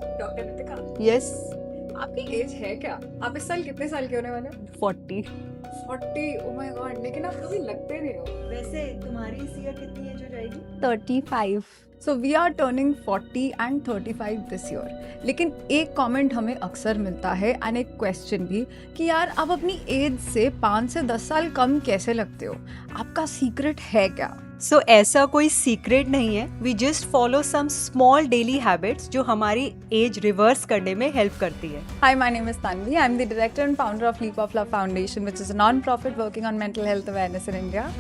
Doctor Nitika, yes. आपकी as है क्या? आप इस साल कितने साल के होने वाले हो? 40। 40? ओ माय गॉड, लेकिन आप कभी लगते नहीं हो। वैसे तुम्हारी इस ईयर कितनी एज हो जाएगी? 35। So we are turning 40 and 35 this year. लेकिन एक कमेंट हमें अक्सर मिलता है एंड एक क्वेश्चन भी कि यार आप अपनी एज से 5 से 10 साल कम कैसे लगते हो? आपका सीक्रेट है क्या? सो ऐसा कोई सीक्रेट नहीं है। We just follow some small daily habits जो हमारी एज रिवर्स करने में हेल्प करती है। Hi, my name is Tanvi. I'm the director and founder of Leap of Love Foundation, which is a non-profit working on mental health awareness in India.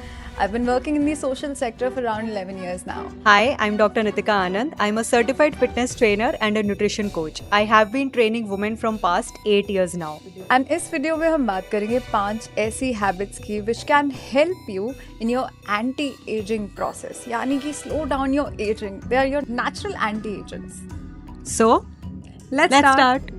I've been working in the social sector for around 11 years now. Hi, I'm Dr. Nitika Anand. I'm a certified fitness trainer and a nutrition coach. I have been training women from past 8 years now. And इस video में हम बात करेंगे 5 ऐसी habits की which can help you in your anti-aging process. यानी कि slow down your aging. They are your natural anti-agents. So, Let's start.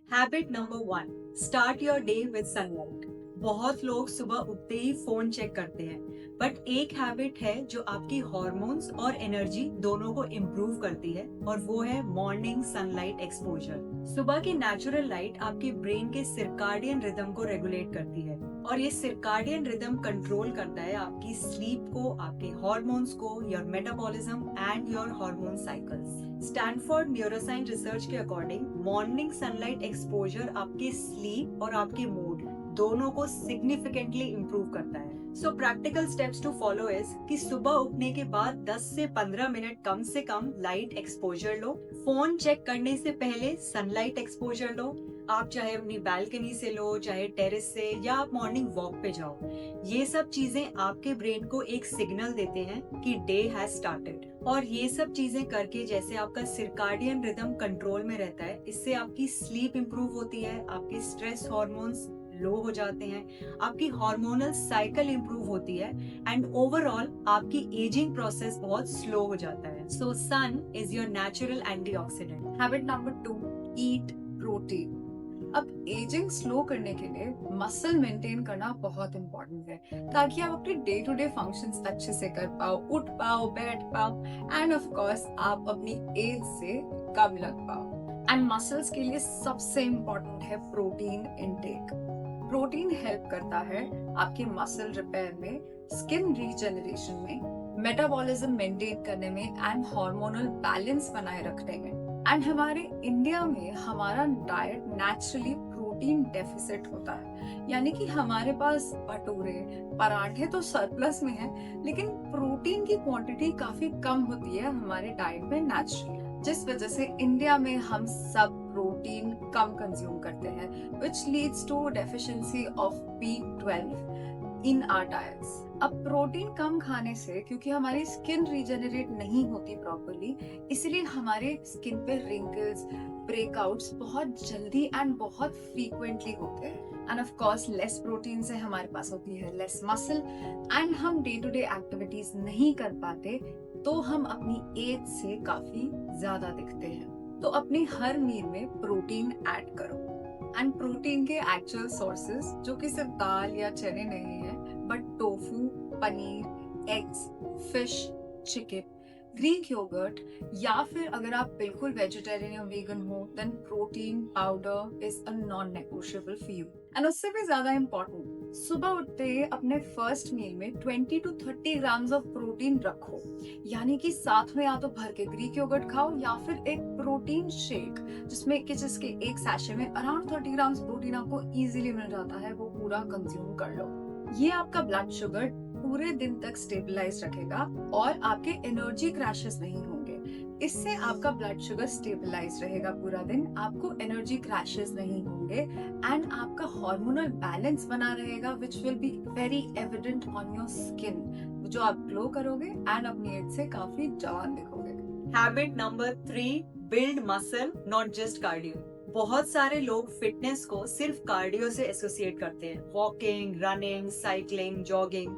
Habit number 1, start your day with sunlight. बहुत लोग सुबह उठते ही फोन चेक करते हैं, बट एक हैबिट है जो आपकी हार्मोन्स और एनर्जी दोनों को इम्प्रूव करती है, और वो है मॉर्निंग सनलाइट एक्सपोजर। सुबह की नेचुरल लाइट आपके ब्रेन के सिरकाडियन रिदम को रेगुलेट करती है, और ये सिरकाडियन रिदम कंट्रोल करता है आपकी स्लीप को, आपके हार्मोन्स को, your metabolism and your hormone cycles. Stanford neuroscience research के अकॉर्डिंग मॉर्निंग सनलाइट एक्सपोजर आपके स्लीप और आपके मूड दोनों को सिग्निफिकेंटली इम्प्रूव करता है। So practical steps to follow is कि सुबह उठने के बाद 10 से 15 मिनट कम से कम लाइट एक्सपोजर लो। फोन चेक करने से पहले सनलाइट एक्सपोजर लो। आप चाहे अपनी बालकनी से लो, चाहे टेरेस से, या आप मॉर्निंग वॉक पे जाओ। ये सब चीजें आपके ब्रेन को एक सिग्नल देते हैं कि डे हैज स्टार्टेड। और ये सब चीजें करके जैसे आपका सिरकाडियन रिदम कंट्रोल में रहता है, इससे आपकी स्लीप इंप्रूव होती है, आपके स्ट्रेस हार्मोन्स लो हो जाते हैं, आपकी हार्मोनल साइकिल इंप्रूव होती है, एंड ओवरऑल आपकी एजिंग प्रोसेस बहुत स्लो हो जाता है। So sun is your natural antioxidant. Habit number 2, eat protein. अब एजिंग स्लो करने के लिए मसल मेंटेन करना बहुत इंपॉर्टेंट है, ताकि आप अपने डे टू डे फंक्शंस अच्छे से कर पाओ, उठ पाओ, बैठ पाओ, एंड ऑफ कोर्स आप अपनी एज से कम लग पाओ। एंड मसल्स के लिए सबसे इम्पोर्टेंट है प्रोटीन इनटेक। प्रोटीन हेल्प करता है आपके मसल रिपेयर में, स्किन रीजनरेशन में, मेटाबॉलिज्म मेंटेन करने में, एंड हार्मोनल बैलेंस बनाए रखने में। एंड हमारे इंडिया में हमारा डाइट नेचुरली प्रोटीन डेफिसिट होता है, यानी कि हमारे पास भटूरे पराठे तो सरप्लस में है, लेकिन प्रोटीन की क्वांटिटी काफी कम होती है हमारे डाइट में नेचुरली, जिस वजह से इंडिया में हम सब प्रोटीन कम कंज्यूम करते हैं, which leads to deficiency of B12 in our diets। अब प्रोटीन कम खाने से, क्योंकि हमारी स्किन रीजेनरेट नहीं होती प्रॉपरली, इसलिए हमारे स्किन पे रिंकल्स, ब्रेकआउट्स बहुत जल्दी एंड बहुत फ्रीक्वेंटली होते हैं। End of course less protein से हमारे पास होती है लेस मसल, एंड हम डे टू डे एक्टिविटीज नहीं कर पाते, तो हम अपनी एज से काफी ज्यादा दिखते हैं। तो अपनी हर मील में प्रोटीन ऐड करो। एंड प्रोटीन के एक्चुअल सोर्सेज जो कि सिर्फ दाल या चने नहीं है, but tofu, paneer, eggs, fish, chicken, Greek yogurt, या फिर अगर आप बिल्कुल वेजिटेरियन या वीगन हो, then protein powder is a non negotiable for you. And उससे भी ज्यादा इम्पोर्टेंट, सुबह उठते ही अपने फर्स्ट मील में 20 to 30 ग्राम्स ऑफ प्रोटीन रखो, यानी कि साथ में या तो भर के ग्रीक योगर्ट खाओ या फिर एक प्रोटीन शेक, जिसके एक सैशे में अराउंड 30 ग्राम्स प्रोटीन आपको इजीली मिल जाता है, वो पूरा कंज्यूम कर लो। ये आपका ब्लड शुगर पूरे दिन तक स्टेबलाइज रखेगा और आपके एनर्जी क्रैशेस नहीं होंगे। इससे आपका ब्लड शुगर स्टेबलाइज रहेगा पूरा दिन, आपको एनर्जी क्रैशेस नहीं होंगे, एंड आपका हार्मोनल बैलेंस बना रहेगा, which will be very evident on your skin, जो आप ग्लो करोगे एंड अपनी एज से काफी जवान दिखोगे। Habit number 3, build muscle not just cardio. बहुत सारे लोग फिटनेस को सिर्फ कार्डियो से एसोसिएट करते हैं, walking, running, cycling, jogging.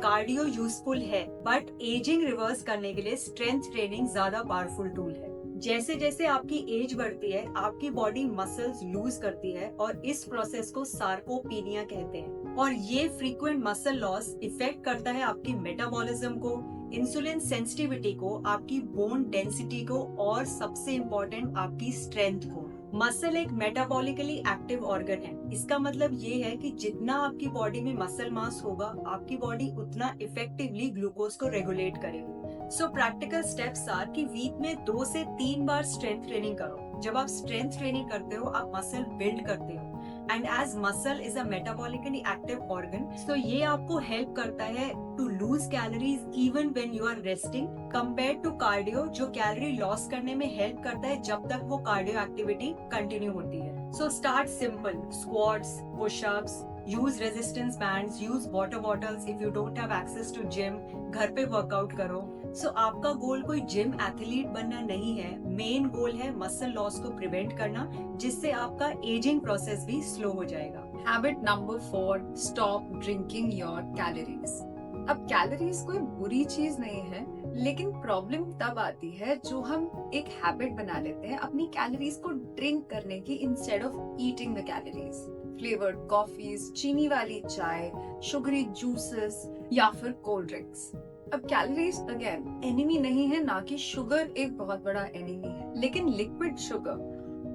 Cardio useful है, बट एजिंग रिवर्स करने के लिए स्ट्रेंथ ट्रेनिंग ज्यादा पावरफुल टूल है। जैसे जैसे आपकी एज बढ़ती है, आपकी बॉडी मसल्स लूज करती है और इस प्रोसेस को सार्कोपीनिया कहते हैं। और ये फ्रीक्वेंट मसल लॉस इफेक्ट करता है आपकी मेटाबॉलिज्म को, इंसुलिन सेंसिटिविटी को, आपकी बोन डेंसिटी को और सबसे इम्पोर्टेंट आपकी स्ट्रेंथ को। मसल एक मेटाबॉलिकली एक्टिव ऑर्गन है। इसका मतलब ये है कि जितना आपकी बॉडी में मसल मास होगा, आपकी बॉडी उतना इफेक्टिवली ग्लूकोज को रेगुलेट करेगी। सो प्रैक्टिकल स्टेप्स आर कि वीक में 2 से 3 बार स्ट्रेंथ ट्रेनिंग करो। जब आप स्ट्रेंथ ट्रेनिंग करते हो, आप मसल बिल्ड करते हो। And as muscle is a metabolically active organ, तो ये आपको हेल्प करता है to lose calories even when you are resting, compare to cardio जो कैलोरी लॉस करने में हेल्प करता है जब तक वो कार्डियो एक्टिविटी कंटिन्यू होती है। So start simple, squats, pushups, use resistance bands, use water bottles if you don't have access to gym, घर पे वर्कआउट करो। सो आपका गोल कोई जिम एथलीट बनना नहीं है, मेन गोल है मसल लॉस को प्रिवेंट करना, जिससे आपका एजिंग प्रोसेस भी स्लो हो जाएगा। Habit number 4, stop drinking your calories. अब कैलोरीज कोई बुरी चीज नहीं है, लेकिन प्रॉब्लम तब आती है जो हम एक हैबिट बना लेते हैं अपनी कैलोरीज को ड्रिंक करने की instead of eating the calories. Flavoured coffees, चीनी वाली चाय, शुगरी जूसेस या फिर कोल्ड ड्रिंक्स। अब कैलोरीज अगेन एनिमी नहीं है, ना कि शुगर एक बहुत बड़ा एनिमी है, लेकिन लिक्विड शुगर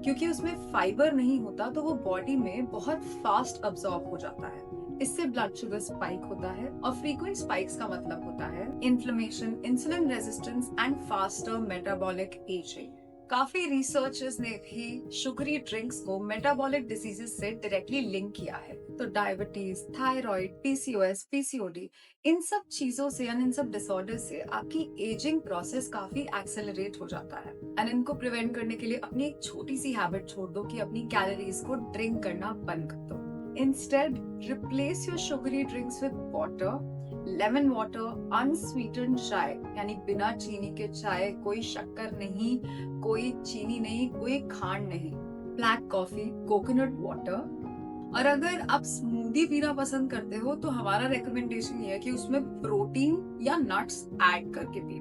क्योंकि उसमें फाइबर नहीं होता तो वो बॉडी में बहुत फास्ट अब्सॉर्ब हो जाता है। इससे ब्लड शुगर स्पाइक होता है और फ्रीक्वेंट स्पाइक्स का मतलब होता है inflammation, insulin resistance and faster metabolic ageing. काफी रिसर्चर्स ने भी शुगरी ड्रिंक्स को मेटाबॉलिक डिजीजेस से डायरेक्टली लिंक किया है। तो डायबिटीज, थायराइड, पीसीओएस, पीसीओडी, इन सब चीजों से इन सब डिसऑर्डर से आपकी एजिंग प्रोसेस काफी एक्सेलरेट हो जाता है। एंड इनको प्रिवेंट करने के लिए अपनी एक छोटी सी हैबिट छोड़ दो कि अपनी कैलोरीज को ड्रिंक करना बंद कर दो। Instead, replace your sugary drinks with water, lemon water, unsweetened चाय यानी बिना चीनी के चाय, कोई शक्कर नहीं, कोई चीनी नहीं, कोई खांड नहीं, ब्लैक कॉफी, कोकोनट वाटर। और अगर आप स्मूदी पीना पसंद करते हो तो हमारा रिकमेंडेशन ये है कि उसमें प्रोटीन या नट्स ऐड करके पिए,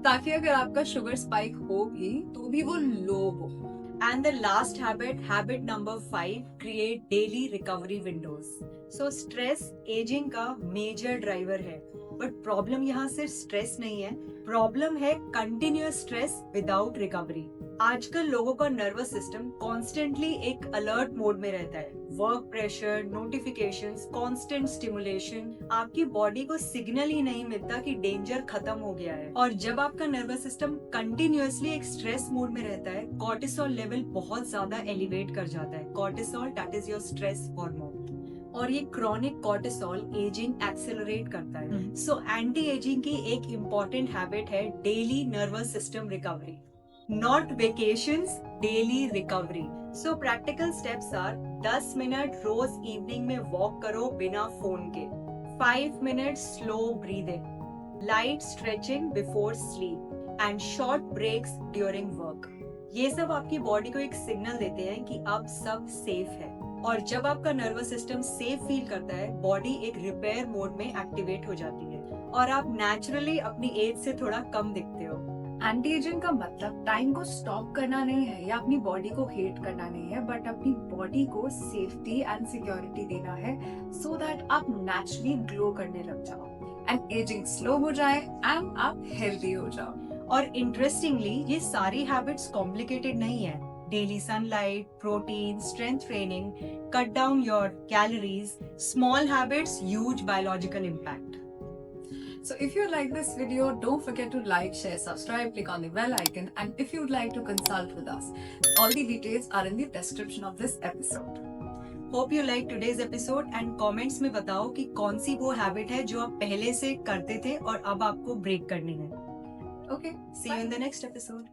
ताकि अगर आपका शुगर स्पाइक हो भी तो भी वो लो हो। And the last habit, habit number 5, create daily recovery windows. So stress aging का major driver है, but problem यहाँ सिर्फ stress नहीं है, problem है continuous stress without recovery. आजकल लोगों का नर्वस सिस्टम कॉन्स्टेंटली एक अलर्ट मोड में रहता है। Work pressure, notifications, constant stimulation, आपकी बॉडी को सिग्नल ही नहीं मिलता कि डेंजर खत्म हो गया है। और जब आपका नर्वस सिस्टम कंटिन्यूअसली एक स्ट्रेस मोड में रहता है, कॉर्टिसोल लेवल बहुत ज्यादा एलिवेट कर जाता है। Cortisol that is your stress hormone, और ये क्रॉनिक कॉर्टिसोल एजिंग एक्सेलरेट करता है। सो एंटी एजिंग की एक इम्पॉर्टेंट हैबिट है daily nervous system recovery, not vacations, daily recovery. So practical steps are 10 minute रोज इवनिंग में वॉक करो बिना फोन के, 5 minute slow breathing, light stretching before sleep and short breaks during work. ये सब आपकी बॉडी को एक सिग्नल देते हैं कि अब सब सेफ है। और जब आपका नर्वस सिस्टम सेफ फील करता है, बॉडी एक रिपेयर मोड में एक्टिवेट हो जाती है और आप नेचुरली अपनी एज से थोड़ा कम दिखते हो। एंटी एजिंग का मतलब टाइम को स्टॉप करना नहीं है या अपनी बॉडी को हेट करना नहीं है, बट अपनी बॉडी को सेफ्टी एंड सिक्योरिटी देना है सो दैट आप नेचुरली ग्लो करने लग जाओ एंड एजिंग स्लो हो जाए एंड आप हेल्दी हो जाओ। और इंटरेस्टिंगली ये सारी हैबिट्स कॉम्प्लिकेटेड नहीं है। Daily sunlight, protein, strength training, cut down your calories, small habits, huge biological impact. So if you like this video, don't forget to like, share, subscribe, click on the bell icon, and if you'd like to consult with us, all the details are in the description of this episode. Hope you like today's episode and comments में बताओ कि कौन सी वो habit है जो आप पहले से करते थे और अब आपको ब्रेक करनी है। Okay, See you in the next episode.